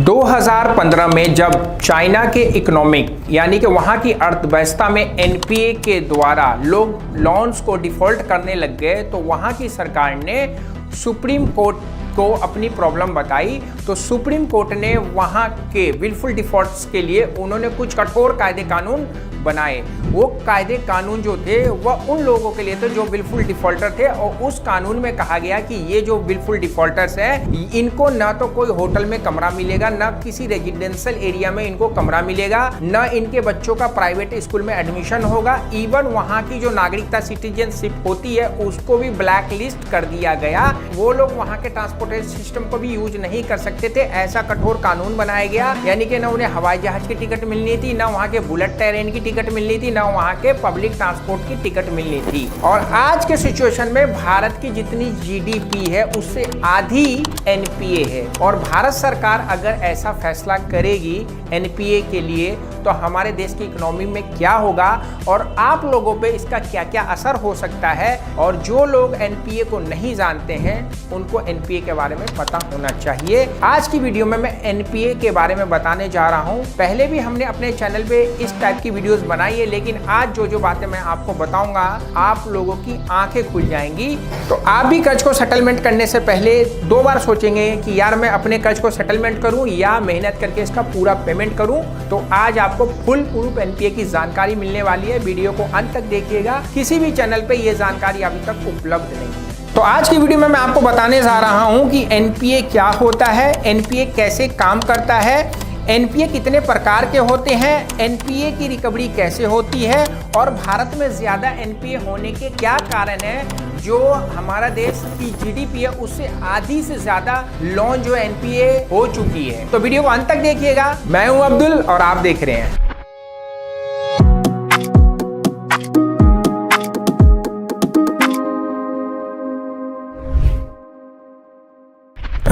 2015 में जब चाइना के इकोनॉमिक यानी कि वहाँ की अर्थव्यवस्था में एनपीए के द्वारा लोग लोन्स को डिफॉल्ट करने लग गए, तो वहाँ की सरकार ने सुप्रीम कोर्ट को अपनी प्रॉब्लम बताई। तो सुप्रीम कोर्ट ने वहाँ के विलफुल डिफॉल्ट्स के लिए उन्होंने कुछ कठोर कायदे कानून बनाए। वो कायदे कानून जो थे वह उन लोगों के लिए थे जो विलफुल डिफॉल्टर थे, और उस कानून में कहा गया कि ये जो विलफुल डिफॉल्टर्स हैं इनको ना तो कोई होटल में कमरा मिलेगा, ना किसी रेजिडेंशियल एरिया में इनको कमरा मिलेगा, ना इनके बच्चों का प्राइवेट स्कूल में एडमिशन होगा। इवन वहाँ की जो नागरिकता सिटीजनशिप होती है उसको भी ब्लैक लिस्ट कर दिया गया। वो लोग वहाँ के ट्रांसपोर्टेशन सिस्टम को भी यूज नहीं कर सकते थे। ऐसा कठोर कानून बनाया गया, यानी कि ना उन्हें हवाई जहाज की टिकट मिलनी थी, ना वहाँ के बुलेट ट्रेन की टिकट मिलनी थी, ना वहाँ के पब्लिक ट्रांसपोर्ट की टिकट मिलनी थी। और आज के सिचुएशन में भारत की जितनी जीडीपी है उससे आधी एनपीए है, और भारत सरकार अगर ऐसा फैसला करेगी एनपीए के लिए तो हमारे देश की इकोनॉमी में क्या होगा और आप लोगों पे इसका क्या क्या असर हो सकता है। और जो लोग एनपीए को नहीं जानते हैं उनको एनपीए के बारे में पता होना चाहिए। आज की वीडियो में मैं एनपीए के बारे में बताने जा रहा हूं। पहले भी हमने अपने चैनल पे इस टाइप की वीडियोस बनाई है, लेकिन आज जो जो बातें मैं आपको बताऊंगा आप लोगों की आंखें खुल जाएंगी। तो आप भी कर्ज को सेटलमेंट करने से पहले 2 बार सोचेंगे कि यार मैं अपने कर्ज को सेटलमेंट करूं या मेहनत करके इसका पूरा पेमेंट करूं। तो आज आपको फुल प्रूफ एनपीए की जानकारी मिलने वाली है। वीडियो को अंत तक देखिएगा, किसी भी चैनल पे ये जानकारी अभी तक उपलब्ध नहीं है। तो आज की वीडियो में मैं आपको बताने जा रहा हूं कि एनपीए क्या होता है, एनपीए कैसे काम करता है, एनपीए कितने प्रकार के होते हैं, एनपीए की रिकवरी कैसे होती है, और भारत में ज्यादा एनपीए होने के क्या कारण है। जो हमारा देश की जीडीपी है उससे आधी से ज्यादा लोन जो एनपीए हो चुकी है। तो वीडियो को अंत तक देखिएगा। मैं हूं अब्दुल और आप देख रहे हैं।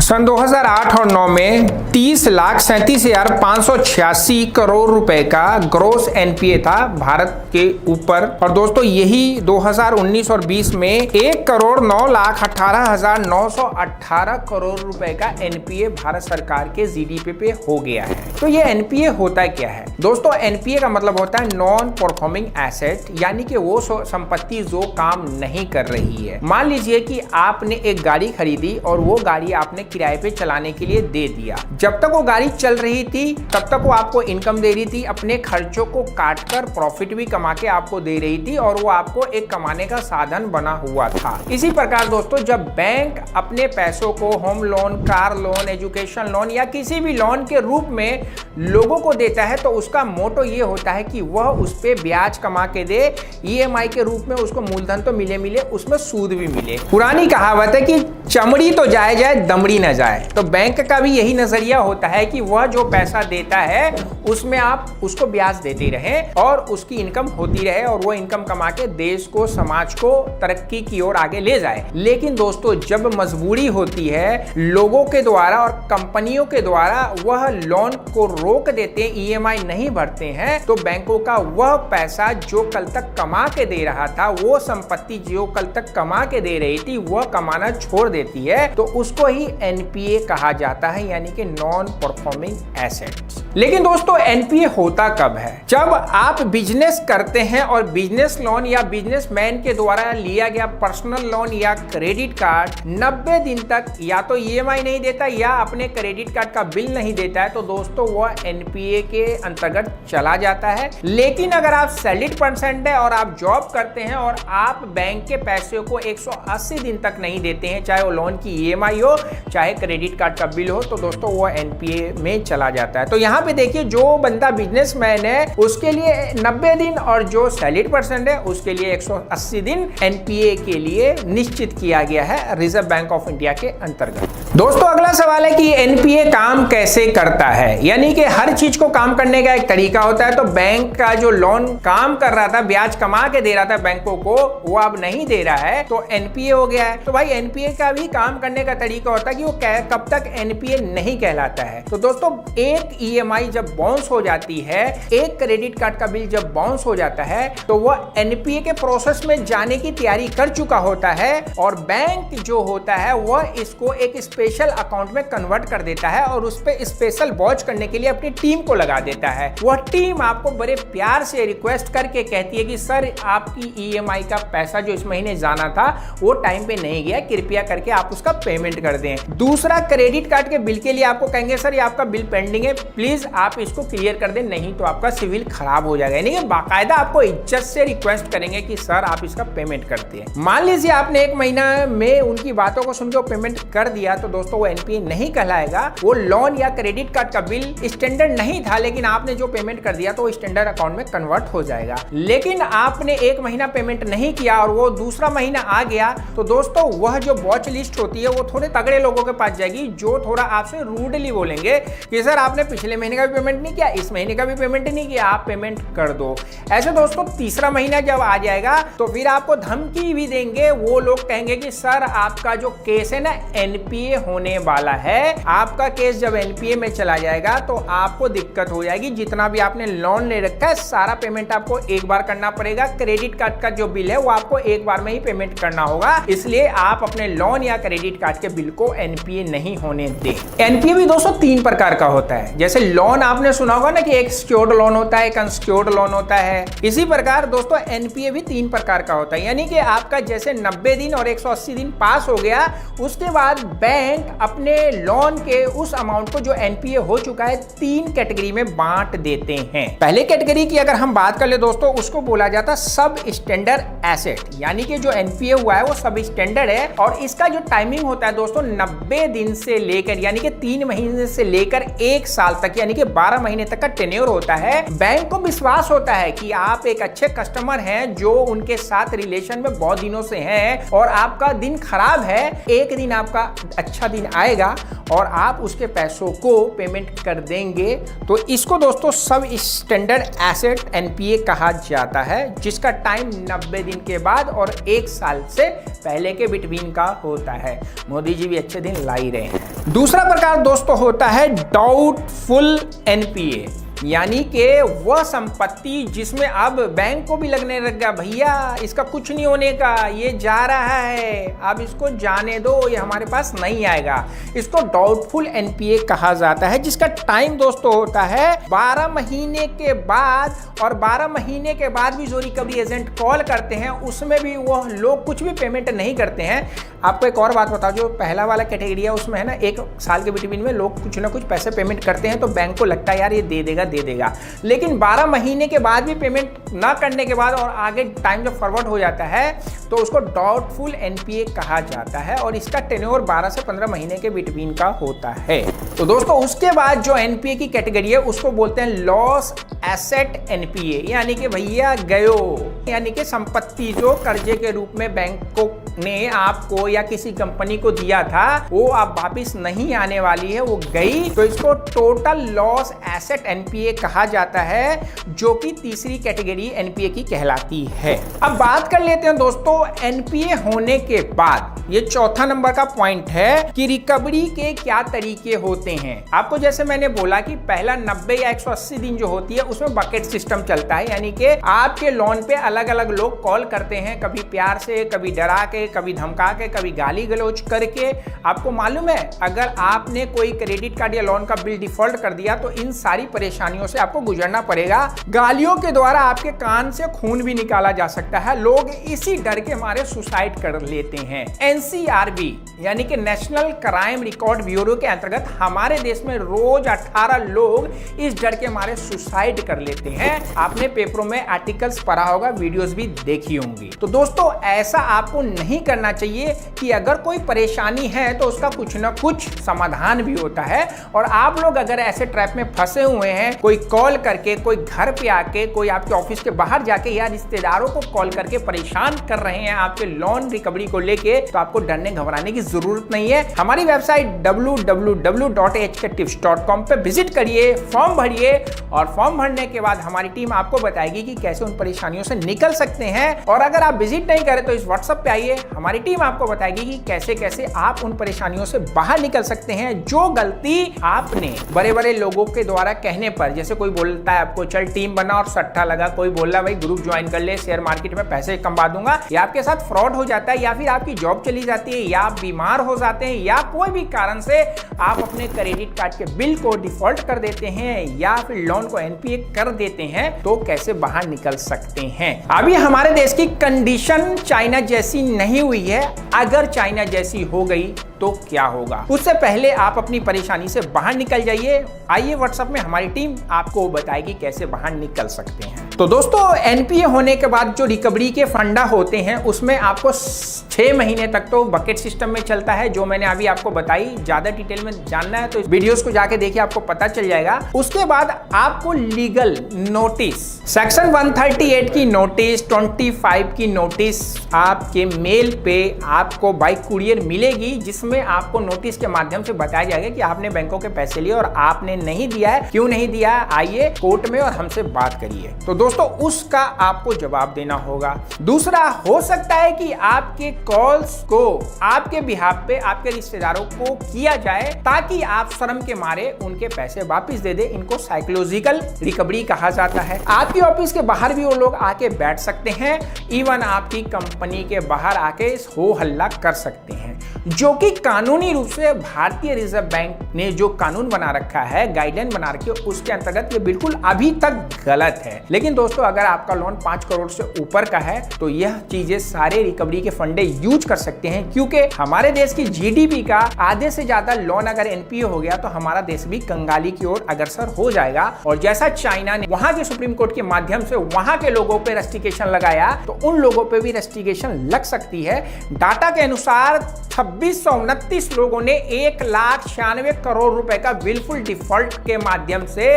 सन 2008 और 9 में 30,37,586 करोड़ रुपए का ग्रोस एनपीए था भारत के ऊपर। और दोस्तों यही 2019 और 20 में 1,09,18,918 करोड़ रुपए का एनपीए भारत सरकार के जीडीपी पे हो गया है। तो ये एनपीए होता क्या है दोस्तों? एनपीए का मतलब होता है नॉन परफॉर्मिंग एसेट, यानी कि वो संपत्ति जो काम नहीं कर रही है। मान लीजिए कि आपने एक गाड़ी खरीदी और वो गाड़ी आपने किराए पे चलाने के लिए दे दिया। जब तक वो गाड़ी चल रही थी तब तक वो आपको इनकम दे रही थी, अपने खर्चों को काटकर प्रॉफिट भी कमा के आपको दे रही थी, और वो आपको एक कमाने का साधन बना हुआ था। इसी प्रकार दोस्तों जब बैंक अपने पैसों को home loan, car loan, education loan या किसी भी लोन के रूप में लोगों को देता है तो उसका मोटो ये होता है कि वह उस पे ब्याज कमा के दे, ईएमआई के रूप में उसको मूलधन तो मिले मिले, उसमें सूद भी मिले। पुरानी कहावत है कि चमड़ी तो जाए जाए दमड़ी न जाए। तो बैंक का भी यही नजरिया होता है कि वह जो पैसा देता है उसमें आप उसको ब्याज देते रहें और उसकी इनकम होती रहे, और वो इनकम कमा के देश को, समाज को तरक्की की ओर आगे ले जाए। लेकिन दोस्तों जब मजबूरी होती है लोगों के द्वारा और कंपनियों के द्वारा, वह लोन को रोक देते हैं, ईएमआई नहीं भरते हैं, तो बैंकों का वह पैसा जो कल तक कमा के दे रहा था, वो संपत्ति जो कल तक कमा के दे रही थी, वह कमाना छोड़ देती है। तो उसको ही एनपीए कहा जाता है, यानी कि नॉन परफॉर्मिंग एसेट्स। लेकिन दोस्तों एनपीए होता कब है? जब आप बिजनेस करते हैं और बिजनेस लोन या बिजनेसमैन के द्वारा लिया गया पर्सनल लोन या क्रेडिट कार्ड 90 दिन तक या तो ईएमआई नहीं देता या अपने क्रेडिट कार्ड का बिल नहीं देता है, तो दोस्तों वह एनपीए के अंतर्गत चला जाता है। लेकिन अगर आप सैलरीड पर्सन है और आप जॉब करते हैं और आप बैंक के पैसे को 180 दिन तक नहीं देते हैं, चाहे वो लोन की ईएमआई हो चाहे क्रेडिट कार्ड का बिल हो, तो दोस्तों वो एनपीए में चला जाता है। तो यहाँ पे देखिए जो बंदा बिजनेसमैन है उसके लिए 90 दिन और जो सैलरीड पर्सन है उसके लिए 180 दिन एनपीए के लिए निश्चित किया गया है रिजर्व बैंक ऑफ इंडिया के अंतर्गत। दोस्तों अगला सवाल है कि एनपीए काम कैसे करता है, यानी कि हर चीज को काम करने का एक तरीका होता है। तो बैंक का जो लोन काम कर रहा था, ब्याज कमा के दे रहा था बैंकों को, वो अब नहीं दे रहा है, तो एनपीए हो गया है। तो भाई एनपीए का भी काम करने का तरीका होता है कि वो कब तक एनपीए नहीं कहलाता है। तो दोस्तों एक ईएमआई जब बाउंस हो जाती है, एक क्रेडिट कार्ड का बिल जब बाउंस हो जाता है, तो वह एनपीए के प्रोसेस में जाने की तैयारी कर चुका होता है, और बैंक जो होता है वह इसको एक स्पेशल अकाउंट में कन्वर्ट कर देता है और उस पर स्पेशल वॉच करने के लिए अपनी टीम को लगा देता है। वह टीम आपको बड़े प्यार से रिक्वेस्ट करके कहती है कि सर आपकी ईएमआई का पैसा जो इस महीने जाना था वो टाइम पे नहीं गया, कृपया करके आप उसका पेमेंट कर दें। दूसरा, क्रेडिट कार्ड के बिल के लिए आपको कहेंगे सर ये आपका बिल पेंडिंग है, प्लीज आप इसको क्लियर कर दें, नहीं तो आपका सिविल खराब हो जाएगा। यानी कि बाकायदा आपको इज्जत से रिक्वेस्ट करेंगे कि सर आप इसका पेमेंट करते हैं। मान लीजिए आपने एक महीना में उनकी बातों को सुनकर पेमेंट कर दिया तो दोस्तों वो एनपीए नहीं कहलाएगा। वो लोन या क्रेडिट कार्ड का बिल स्टैंडर्ड नहीं था, लेकिन आपने जो पेमेंट कर दिया तो वो स्टैंडर्ड अकाउंट में कन्वर्ट हो जाएगा। लेकिन आपने एक महीना पेमेंट नहीं किया और वो दूसरा महीना आ गया तो दोस्तों वह जो वॉच लिस्ट होती है वो थोड़े तगड़े लोगों के पास जाएगी, जो थोड़ा आपसे रूडली बोलेंगे कि सर आपने पिछले महीने का भी पेमेंट नहीं किया, इस महीने का भी पेमेंट नहीं किया, आप पेमेंट कर दो। ऐसे दोस्तों तीसरा महीना जब आ जाएगा तो फिर आपको धमकी भी देंगे। वो लोग कहेंगे कि सर आपका जो केस है ना एनपीए होने वाला है, आपका केस जब एनपीए में चला जाएगा तो आपको दिक्कत हो जाएगी। जितना भी आपने लोन ले रखा है सारा पेमेंट आपको एक बार करना पड़ेगा। क्रेडिट कार्ड का जो बिल है वो आपको एक बार में ही पेमेंट करना होगा, इसलिए आप अपने लोन या क्रेडिट कार्ड के बिल को एनपीए नहीं होने दें। एनपीए भी दोस्तों 3 प्रकार का होता है। जैसे लोन आपने सुना होगा ना कि एक सिक्योर्ड लोन होता है, एक अनसिक्योर्ड लोन होता है, इसी प्रकार दोस्तों एनपीए भी 3 प्रकार का होता है। यानी कि आपका जैसे 90 दिन और 180 दिन पास हो गया, उसके बाद बैंक अपने लोन के उस अमाउंट को जो एनपीए हो चुका है 3 कैटेगरी में बांट देते हैं। पहले कैटेगरी की अगर हम बात कर ले दोस्तों, उसको बोला जाता है सब स्टैंडर्ड एसेट, यानी कि जो एनपीए हुआ है वो सब स्टैंडर्ड है और इसका जो टाइमिंग होता है दोस्तों 90 दिन से लेकर यानी कि 3 महीने से लेकर 1 साल तक यानी कि 12 महीने तक का टेन्योर होता है। बैंक को विश्वास होता है कि आप एक अच्छे कस्टमर हैं जो उनके साथ रिलेशन में बहुत दिनों से हैं और आपका दिन खराब है, एक दिन आपका अच्छा दिन आएगा और आप उसके पैसों को पेमेंट कर देंगे। तो इसको दोस्तों सब स्टैंडर्ड एसेट एनपीए कहा जाता है, जिसका टाइम 90 दिन के बाद और 1 साल से पहले के बिटवीन का होता है। मोदी जी भी अच्छे दिन ला ही रहे हैं। दूसरा प्रकार दोस्तों होता है डाउटफुल एनपीए, यानी कि वह संपत्ति जिसमें अब बैंक को भी लगने लग गया भैया इसका कुछ नहीं होने का, ये जा रहा है, अब इसको जाने दो, ये हमारे पास नहीं आएगा। इसको डाउटफुल एनपीए कहा जाता है, जिसका टाइम दोस्तों होता है 12 महीने के बाद। और 12 महीने के बाद भी जो रिकवरी एजेंट कॉल करते हैं उसमें भी वह लोग कुछ भी पेमेंट नहीं करते हैं। आपको एक और बात बताओ, जो पहला वाला कैटेगरी है उसमें है ना 1 साल के बिटवीन में लोग कुछ ना कुछ पैसे पेमेंट करते हैं तो बैंक को लगता है यार ये दे देगा, लेकिन 12 महीने के बाद भी पेमेंट ना करने के बाद और आगे टाइम जब फॉरवर्ड हो जाता है तो उसको डाउटफुल एनपीए कहा जाता है और इसका टेन्योर 12 से 15 महीने के बिटवीन का होता है। तो दोस्तों उसके बाद जो एनपीए की कैटेगरी है उसको बोलते हैं लॉस एसेट एनपीए, यानी कि भैया गयो, यानी कि संपत्ति जो कर्जे के रूप में बैंक को ने आपको या किसी कंपनी को दिया था वो अब वापिस नहीं आने वाली है, वो गई, तो इसको टोटल लॉस एसेट एनपीए कहा जाता है, जो कि तीसरी कैटेगरी एनपीए की कहलाती है। अब बात कर लेते हैं दोस्तों एनपीए होने के बाद, ये चौथा नंबर का पॉइंट है कि रिकवरी के क्या तरीके होते हैं। आपको जैसे मैंने बोला कि पहला 90 या 180 दिन जो होती है उसमें बकेट सिस्टम चलता है, यानी कि आपके लोन पे अलग अलग लोग कॉल करते हैं, कभी प्यार से, कभी डरा के, कभी धमका के, कभी गाली गलौज करके। आपको मालूम है अगर आपने कोई क्रेडिट कार्ड या लोन का बिल डिफॉल्ट कर दिया तो इन सारी परेशानियों से आपको गुजरना पड़ेगा। गालियों के द्वारा आपके कान से खून भी निकाला जा सकता है, लोग इसी डर के मारे सुसाइड कर लेते हैं। एनसीआरबी यानी कि नेशनल क्राइम रिकॉर्ड ब्यूरो के अंतर्गत हमारे देश में रोज 18 लोग इस डर के मारे सुसाइड कर लेते हैं। आपने पेपरों में आर्टिकल्स पढ़ा होगा, वीडियोस भी देखी होंगी। तो दोस्तों ऐसा आपको नहीं करना चाहिए कि अगर कोई परेशानी है तो उसका कुछ ना कुछ समाधान भी होता है। और आप लोग अगर ऐसे ट्रैप में फंसे हुए हैं, कोई कॉल करके, कोई घर पे आके, कोई आपके ऑफिस के बाहर जाके या रिश्तेदारों को कॉल करके परेशान कर रहे हैं आपके लोन रिकवरी को लेके, तो आपको डरने घबराने की जरूरत नहीं है। हमारी वेबसाइट www.hktips.com पे विजिट करिए, फॉर्म भरिए और फॉर्म भरने के बाद हमारी टीम आपको बताएगी कि कैसे उन परेशानियों से निकल सकते हैं। और अगर आप विजिट नहीं करें तो इस व्हाट्सएप पे आइए, हमारी टीम आपको बताएगी कि कैसे कैसे आप उन परेशानियों से बाहर निकल सकते हैं जो गलती आपने बड़े बड़े लोगों के द्वारा कहने पर, जैसे कोई बोलता है आपको चल टीम बना और सट्टा लगा, कोई बोल रहा भाई ग्रुप ज्वाइन कर ले, शेयर मार्केट में पैसे कमा दूंगा, या आपके साथ फ्रॉड हो जाता है या फिर आपकी जॉब चली चली जाती है या आप बीमार हो जाते हैं या कोई भी कारण से आप अपने क्रेडिट कार्ड के बिल को डिफॉल्ट कर देते हैं या फिर लोन को एनपीए कर देते हैं, तो कैसे बाहर निकल सकते हैं। अभी हमारे देश की कंडीशन चाइना जैसी नहीं हुई है, अगर चाइना जैसी हो गई तो क्या होगा। उससे पहले आप अपनी परेशानी से बाहर निकल जाइए। आइए व्हाट्सएप में हमारी टीम आपको बताएगी कैसे बाहर निकल सकते हैं। तो दोस्तों, एनपीए होने के बाद जो रिकवरी के फंडा होते हैं उसमें आपको 6 महीने तक तो बकेट सिस्टम में चलता है, जो मैंने अभी आपको बताई। ज्यादा डिटेल में जानना है तो इस वीडियोस को जाके देखिए, आपको पता चल जाएगा। उसके बाद आपको लीगल नोटिस, सेक्शन 138 की नोटिस, 25 की नोटिस आपके मेल पे आपको बाय कुरियर मिलेगी, जिसमें आपको नोटिस के माध्यम से बताया जाएगा कि आपने बैंकों के पैसे लिए और आपने नहीं दिया है, क्यों नहीं दिया है, आइए कोर्ट में और हमसे बात करिए। तो दोस्तों, उसका आपको जवाब देना होगा। दूसरा, हो सकता है कि आपके कॉल्स को आपके बिहाफ पे आपके रिश्तेदारों को किया जाए ताकि आप शर्म के मारे उनके पैसे वापस दे दे। इनको साइकोलॉजिकल रिकवरी कहा जाता है। आपके ऑफिस के बाहर भी वो लोग आके बैठ सकते हैं, इवन आपकी कंपनी के बाहर आके हो हल्ला कर सकते हैं, जो कि कानूनी रूप से भारतीय रिजर्व बैंक ने जो कानून बना रखा है, गाइडलाइन बना रखी है, उसके अंतर्गत ये बिल्कुल अभी तक गलत है। लेकिन दोस्तों, अगर आपका लोन 5 करोड़ से ऊपर का है तो यह चीजें सारे रिकवरी के फंडे यूज कर सकते हैं, क्योंकि हमारे देश की जीडीपी का आधे से ज्यादा लोन अगर एनपीए हो गया तो हमारा देश भी कंगाली की ओर अग्रसर हो जाएगा। और जैसा चाइना ने वहां के सुप्रीम कोर्ट के माध्यम से वहां के लोगों पे रेस्ट्रिक्शन लगाया, तो उन लोगों पे भी रेस्ट्रिक्शन लग सकती है। डाटा के अनुसार 2629 लोगों ने 1,96,000 करोड़ रुपए का विलफुल डिफॉल्ट के माध्यम से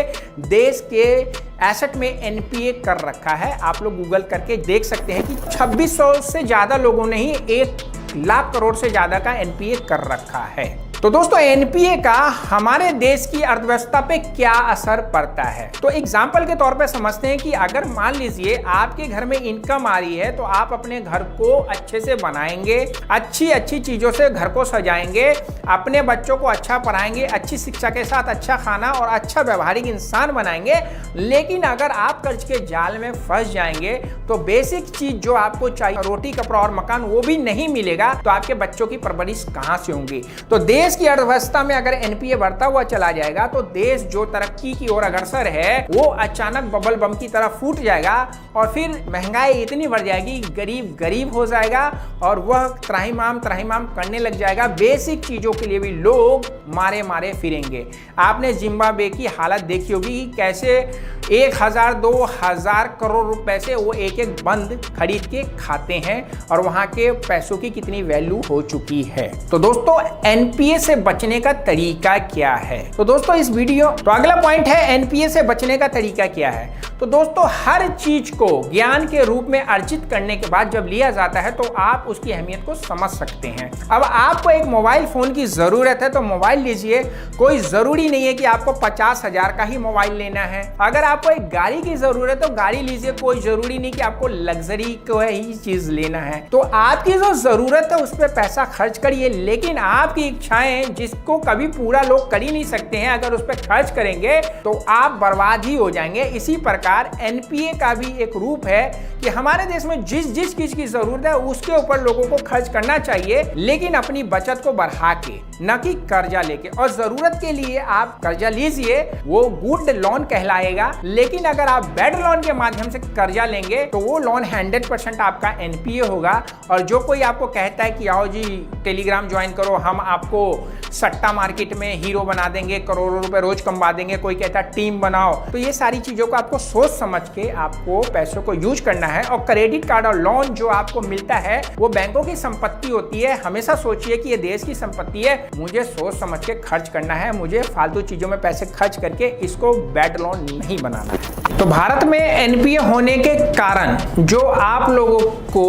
देश के एसेट में एनपीए कर रखा है। आप लोग गूगल करके देख सकते हैं कि 2600 से ज्यादा लोगों ने ही 1,00,000 करोड़ से ज्यादा का एनपीए कर रखा है। तो दोस्तों, एनपीए का हमारे देश की अर्थव्यवस्था पे क्या असर पड़ता है, तो एग्जाम्पल के तौर पे समझते हैं कि अगर मान लीजिए आपके घर में इनकम आ रही है तो आप अपने घर को अच्छे से बनाएंगे, अच्छी अच्छी चीजों से घर को सजाएंगे, अपने बच्चों को अच्छा पढ़ाएंगे, अच्छी शिक्षा के साथ अच्छा खाना और अच्छा व्यवहारिक इंसान बनाएंगे। लेकिन अगर आप कर्ज के जाल में फंस जाएंगे तो बेसिक चीज जो आपको चाहिए, रोटी कपड़ा और मकान, वो भी नहीं मिलेगा, तो आपके बच्चों की परवरिश कहां से होंगी। तो देश की अर्थव्यवस्था में अगर एनपीए बढ़ता हुआ चला जाएगा तो देश जो तरक्की की ओर अग्रसर है वो अचानक बबल बम की तरह फूट जाएगा और फिर महंगाई इतनी बढ़ जाएगी, गरीब गरीब हो जाएगा और वह त्राहिमाम करने लग जाएगा। बेसिक चीजों के लिए भी लोग मारे मारे फिरेंगे। आपने जिम्बाब्वे की हालत देखी होगी कि कैसे 1,000-2,000 करोड़ रुपए से वो एक एक बंद खरीद के खाते हैं और वहां के पैसों की कितनी वैल्यू हो चुकी है। तो दोस्तों, एनपीए से बचने का तरीका क्या है, तो दोस्तों इस वीडियो तो अगला पॉइंट है एनपीए से बचने का तरीका क्या है। तो दोस्तों, हर चीज को ज्ञान के रूप में अर्जित करने के बाद जब लिया जाता है तो आप उसकी अहमियत को समझ सकते हैं। अब आपको एक मोबाइल फोन की जरूरत है तो मोबाइल लीजिए, कोई जरूरी नहीं है कि आपको 50,000 का ही मोबाइल लेना है। अगर आपको एक गाड़ी की जरूरत है तो गाड़ी लीजिए, कोई जरूरी नहीं कि आपको लग्जरी को ही चीज लेना है। तो आपकी जो जरूरत है उस पर पैसा खर्च करिए, लेकिन आपकी इच्छाएं जिसको कभी पूरा लोग कर ही नहीं सकते हैं, अगर उस पर खर्च करेंगे तो आप बर्बाद ही हो जाएंगे। इसी प्रकार एनपीए का भी एक रूप है कि हमारे देश में जिस चीज की जरूरत है उसके ऊपर लोगों को खर्च करना चाहिए, लेकिन अपनी बचत को बढ़ा के, न कि कर्जा लेके। और जरूरत के लिए आप कर्जा लीजिए, वो गुड लोन कहलाएगा। लेकिन अगर आप बैड लोन के माध्यम से कर्जा लेंगे तो वो लोन 100% आपका एनपीए होगा। और जो कोई आपको कहता है कि आओ जी टेलीग्राम ज्वाइन करो, हम आपको सट्टा मार्केट में हीरो बना देंगे, करोड़ों रुपए रोज कमा देंगे, कोई कहता है टीम बनाओ, तो ये सारी चीजों को आपको सोच समझ के आपको पैसों को यूज करना है। और क्रेडिट कार्ड और लोन जो आपको मिलता है वो बैंकों की संपत्ति होती है। हमेशा सोचिए कि ये देश की संपत्ति है, मुझे सोच समझ के खर्च करना है, मुझे फालतू चीजों में पैसे खर्च करके इसको बैड लोन नहीं बनाना है। तो भारत में एनपीए होने के कारण जो आप लोगों को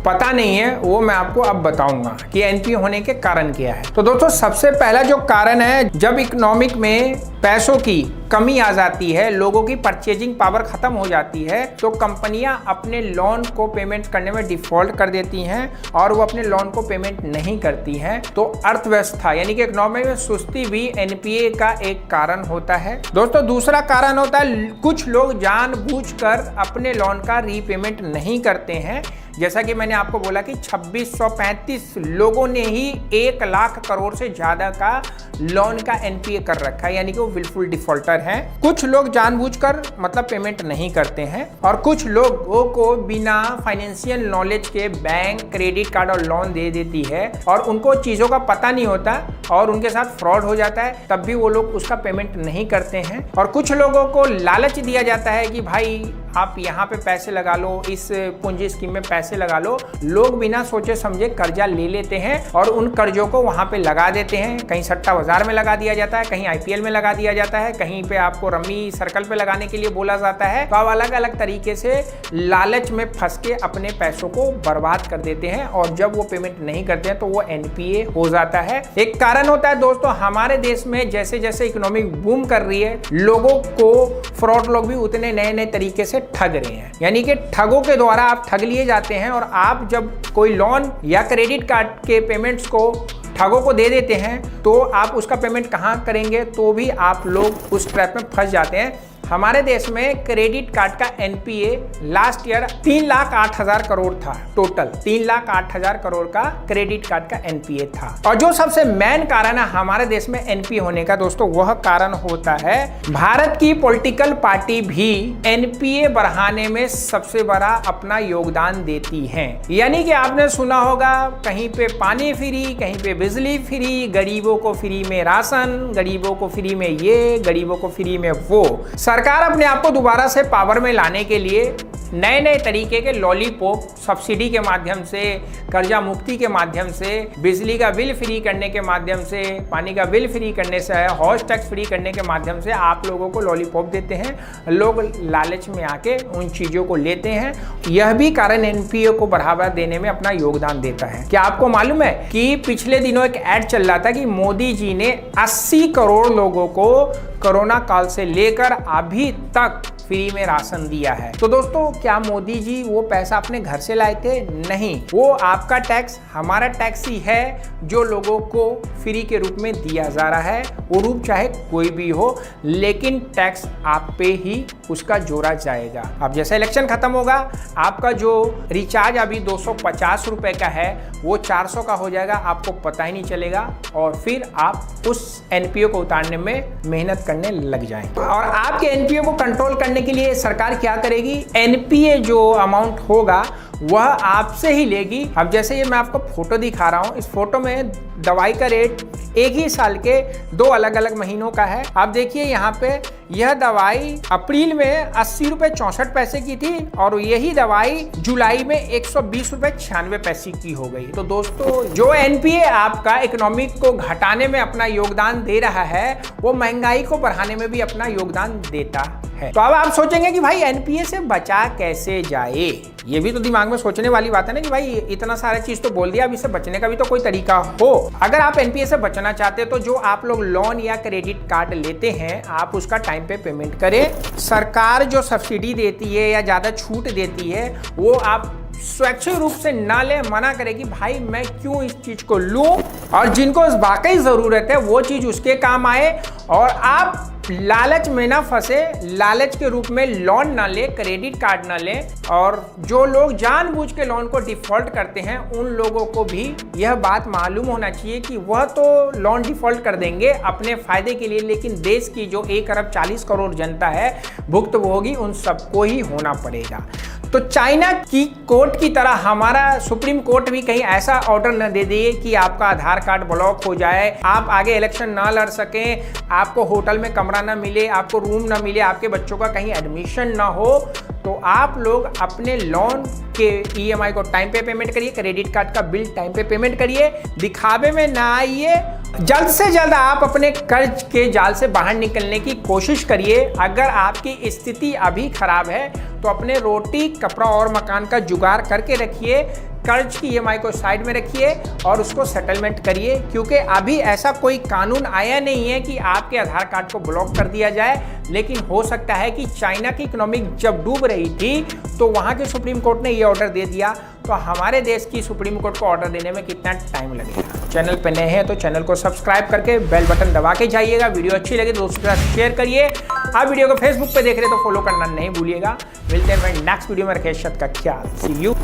पता नहीं है वो मैं आपको अब बताऊंगा कि एनपीए होने के कारण क्या है। तो दोस्तों, सबसे पहला जो कारण है, जब इकोनॉमिक में पैसों की कमी आ जाती है, लोगों की परचेजिंग पावर खत्म हो जाती है, तो कंपनियां अपने लोन को पेमेंट करने में डिफॉल्ट कर देती हैं और वो अपने लोन को पेमेंट नहीं करती हैं। तो अर्थव्यवस्था यानी कि इकोनॉमी में सुस्ती भी एनपीए का एक कारण होता है। दोस्तों, दूसरा कारण होता है कुछ लोग लोग जानबूझकर अपने लोन का रीपेमेंट नहीं करते हैं। जैसा कि मैंने आपको बोला कि 2635 लोगों ने ही 1 लाख करोड़ से ज्यादा का लोन का एनपीए कर रखा है, यानी कि वो विलफुल डिफॉल्टर हैं। कुछ लोग जानबूझकर मतलब पेमेंट नहीं करते हैं और कुछ लोगों को बिना फाइनेंशियल नॉलेज के बैंक क्रेडिट कार्ड और लोन दे देती है और उनको चीज़ों का पता नहीं होता और उनके साथ फ्रॉड हो जाता है, तब भी वो लोग उसका पेमेंट नहीं करते हैं। और कुछ लोगों को लालच दिया जाता है कि भाई आप यहाँ पे पैसे लगा लो, इस पूंजी स्कीम में पैसे लगा लो। लोग बिना सोचे समझे कर्जा ले लेते हैं और उन कर्जों को वहां पे लगा देते हैं। कहीं सट्टा बाजार में लगा दिया जाता है, कहीं आईपीएल में लगा दिया जाता है, कहीं पे आपको रम्मी सर्कल पे लगाने के लिए बोला जाता है। तो आप अलग अलग तरीके से लालच में फंस के अपने पैसों को बर्बाद कर देते हैं और जब वो पेमेंट नहीं करते हैं तो वो एनपीए हो जाता है। एक कारण होता है दोस्तों, हमारे देश में जैसे जैसे इकोनॉमिक बूम कर रही है, लोगों को फ्रॉड लोग भी उतने नए नए तरीके से ठग रहे हैं। यानी कि ठगों के द्वारा आप ठग लिए जाते हैं और आप जब कोई लोन या क्रेडिट कार्ड के पेमेंट्स को ठगों को दे देते हैं तो आप उसका पेमेंट कहाँ करेंगे, तो भी आप लोग उस ट्रैप में फंस जाते हैं। हमारे देश में क्रेडिट कार्ड का एनपीए लास्ट ईयर 3,08,000 करोड़ था। टोटल 3,08,000 करोड़ का क्रेडिट कार्ड का एनपीए था। और जो सबसे मेन कारण है हमारे देश में एनपीए होने का दोस्तों, वह कारण होता है भारत की पॉलिटिकल पार्टी भी एनपीए बढ़ाने में सबसे बड़ा अपना योगदान देती है। यानी कि आपने सुना होगा कहीं पे पानी फ्री, कहीं पे बिजली फ्री, गरीबों को फ्री में राशन, गरीबों को फ्री में ये, गरीबों को फ्री में वो। सरकार अपने आप को दोबारा से पावर में लाने के लिए नए नए तरीके के लॉलीपॉप, सब्सिडी के माध्यम से, कर्जा मुक्ति के माध्यम से, बिजली का बिल फ्री करने के माध्यम से, पानी का बिल फ्री करने से, हाउस टैक्स फ्री करने के माध्यम से आप लोगों को लॉलीपॉप देते हैं। लोग लालच में आके उन चीज़ों को लेते हैं। यह भी कारण एनपीए को बढ़ावा देने में अपना योगदान देता है। क्या आपको मालूम है कि पिछले दिनों एक ऐड चल रहा था कि मोदी जी ने 80 करोड़ लोगों को कोरोना काल से लेकर अभी तक फ्री में राशन दिया है। तो दोस्तों, क्या मोदी जी वो पैसा अपने घर से लाए थे? नहीं, वो आपका टैक्स, हमारा टैक्स ही है जो लोगों को फ्री के रूप में दिया जा रहा है। वो रूप चाहे कोई भी हो, लेकिन टैक्स आप पे ही उसका जोड़ा जाएगा। अब जैसे इलेक्शन खत्म होगा, आपका जो रिचार्ज अभी 250 रुपए का है वो 400 का हो जाएगा, आपको पता ही नहीं चलेगा और फिर आप उस एनपीओ को उतारने में मेहनत करने लग जाएंगे। और आपके एनपीओ को कंट्रोल करने के लिए सरकार क्या करेगी? एनपीए जो अमाउंट होगा वह आपसे ही लेगी। अब जैसे ये मैं आपको फोटो दिखा रहा हूँ, इस फोटो में दवाई का रेट एक ही साल के 2 अलग अलग महीनों का है। आप देखिए यहाँ पे, यह दवाई अप्रैल में 80 रुपये 64 पैसे की थी और यही दवाई जुलाई में 120 रुपये 96 पैसे की हो गई। तो दोस्तों, जो एनपीए आपका इकोनॉमिक को घटाने में अपना योगदान दे रहा है, वो महंगाई को बढ़ाने में भी अपना योगदान देता है। तो अब आप सोचेंगे कि भाई एनपीए से बचा कैसे जाए? ये भी तो दिमाग में सोचने वाली बात है ना कि भाई इतना सारा चीज तो बोल दिया, अब इससे बचने का भी तो कोई तरीका हो। अगर आप एनपीए से बचना चाहते हैं तो जो आप लोग लोन या क्रेडिट कार्ड लेते हैं, आप उसका टाइम पे पेमेंट करें। सरकार जो सब्सिडी देती है या ज्यादा छूट देती है, वो आप स्वैच्छिक रूप से ना ले, मना करे कि भाई मैं क्यों इस चीज को लूं, और जिनको वाकई जरूरत है वो चीज उसके काम आए और आप लालच में ना फंसे, लालच के रूप में लोन ना ले, क्रेडिट कार्ड ना ले। और जो लोग जानबूझ के लोन को डिफॉल्ट करते हैं, उन लोगों को भी यह बात मालूम होना चाहिए कि वह तो लोन डिफॉल्ट कर देंगे अपने फायदे के लिए, लेकिन देश की जो 1 अरब 40 करोड़ जनता है भुक्तभोगी उन सबको ही होना पड़ेगा। तो चाइना की कोर्ट की तरह हमारा सुप्रीम कोर्ट भी कहीं ऐसा ऑर्डर न दे दे कि आपका आधार कार्ड ब्लॉक हो जाए, आप आगे इलेक्शन ना लड़ सकें, आपको होटल में कमरा ना मिले, आपको रूम ना मिले, आपके बच्चों का कहीं एडमिशन ना हो। तो आप लोग अपने लोन के ईएमआई को टाइम पे पेमेंट करिए, क्रेडिट कार्ड का बिल टाइम पे पेमेंट करिए, दिखावे में ना आइए। जल्द से जल्द आप अपने कर्ज के जाल से बाहर निकलने की कोशिश करिए। अगर आपकी स्थिति अभी खराब है तो अपने रोटी, कपड़ा और मकान का जुगाड़ करके रखिए। कर्ज की EMI को साइड में रखिए और उसको सेटलमेंट करिए, क्योंकि अभी ऐसा कोई कानून आया नहीं है कि आपके आधार कार्ड को ब्लॉक कर दिया जाए। लेकिन हो सकता है कि चाइना की इकोनॉमिक जब डूब रही थी तो वहां के सुप्रीम कोर्ट ने ये ऑर्डर दे दिया, तो हमारे देश की सुप्रीम कोर्ट को ऑर्डर देने में कितना टाइम लगेगा। चैनल पे नए हैं तो चैनल को सब्सक्राइब करके बेल बटन दबा के जाइएगा। वीडियो अच्छी लगे तो दोस्तों के साथ शेयर करिए। आप वीडियो को फेसबुक पे देख रहे तो फॉलो करना नहीं भूलिएगा। मिलते हैं नेक्स्ट वीडियो में। रखें का ख्याल। सी यू।